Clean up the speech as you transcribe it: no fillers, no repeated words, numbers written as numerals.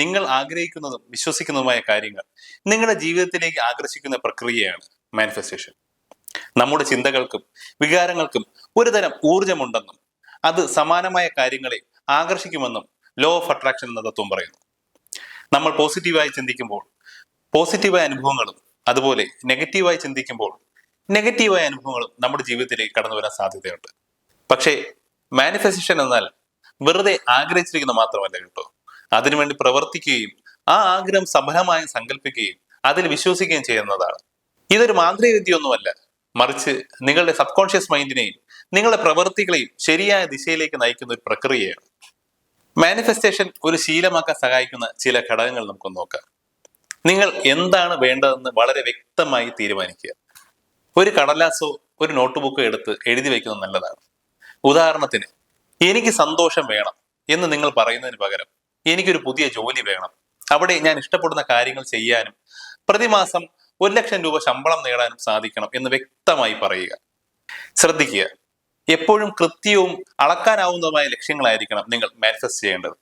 നിങ്ങൾ ആഗ്രഹിക്കുന്നതും വിശ്വസിക്കുന്നതുമായ കാര്യങ്ങൾ നിങ്ങളുടെ ജീവിതത്തിലേക്ക് ആകർഷിക്കുന്ന പ്രക്രിയയാണ് മാനിഫെസ്റ്റേഷൻ. നമ്മുടെ ചിന്തകൾക്കും വികാരങ്ങൾക്കും ഒരുതരം ഊർജമുണ്ടെന്നും അത് സമാനമായ കാര്യങ്ങളെ ആകർഷിക്കുമെന്നും ലോ ഓഫ് അട്രാക്ഷൻ എന്ന തത്വം പറയുന്നു. നമ്മൾ പോസിറ്റീവായി ചിന്തിക്കുമ്പോൾ പോസിറ്റീവായ അനുഭവങ്ങളും അതുപോലെ നെഗറ്റീവായി ചിന്തിക്കുമ്പോൾ നെഗറ്റീവായ അനുഭവങ്ങളും നമ്മുടെ ജീവിതത്തിലേക്ക് കടന്നു വരാൻ സാധ്യതയുണ്ട്. പക്ഷേ മാനിഫെസ്റ്റേഷൻ എന്നാൽ വെറുതെ ആഗ്രഹിച്ചിരിക്കുന്ന മാത്രമല്ല കേട്ടോ, അതിനുവേണ്ടി പ്രവർത്തിക്കുകയും ആ ആഗ്രഹം സഫലമായി സങ്കല്പിക്കുകയും അതിൽ വിശ്വസിക്കുകയും ചെയ്യുന്നതാണ്. ഇതൊരു മാന്ത്രിക വിദ്യയൊന്നുമല്ല, മറിച്ച് നിങ്ങളുടെ സബ് കോൺഷ്യസ് മൈൻഡിനെയും നിങ്ങളുടെ പ്രവൃത്തികളെയും ശരിയായ ദിശയിലേക്ക് നയിക്കുന്ന ഒരു പ്രക്രിയയാണ്. മാനിഫെസ്റ്റേഷൻ ഒരു ശീലമാക്കാൻ സഹായിക്കുന്ന ചില ഘടകങ്ങൾ നമുക്ക് നോക്കാം. നിങ്ങൾ എന്താണ് വേണ്ടതെന്ന് വളരെ വ്യക്തമായി തീരുമാനിക്കുക. ഒരു കടലാസോ ഒരു നോട്ട് ബുക്കോ എടുത്ത് എഴുതി വയ്ക്കുന്നത് നല്ലതാണ്. ഉദാഹരണത്തിന്, എനിക്ക് സന്തോഷം വേണം എന്ന് നിങ്ങൾ പറയുന്നതിന് പകരം എനിക്കൊരു പുതിയ ജോലി വേണം, അവിടെ ഞാൻ ഇഷ്ടപ്പെടുന്ന കാര്യങ്ങൾ ചെയ്യാനും പ്രതിമാസം 1,00,000 രൂപ ശമ്പളം നേടാനും സാധിക്കണം എന്ന് വ്യക്തമായി പറയുക. ശ്രദ്ധിക്കുക, എപ്പോഴും കൃത്യവും അളക്കാനാവുന്നതുമായ ലക്ഷ്യങ്ങളായിരിക്കണം നിങ്ങൾ മാനിഫെസ്റ്റ് ചെയ്യേണ്ടത്.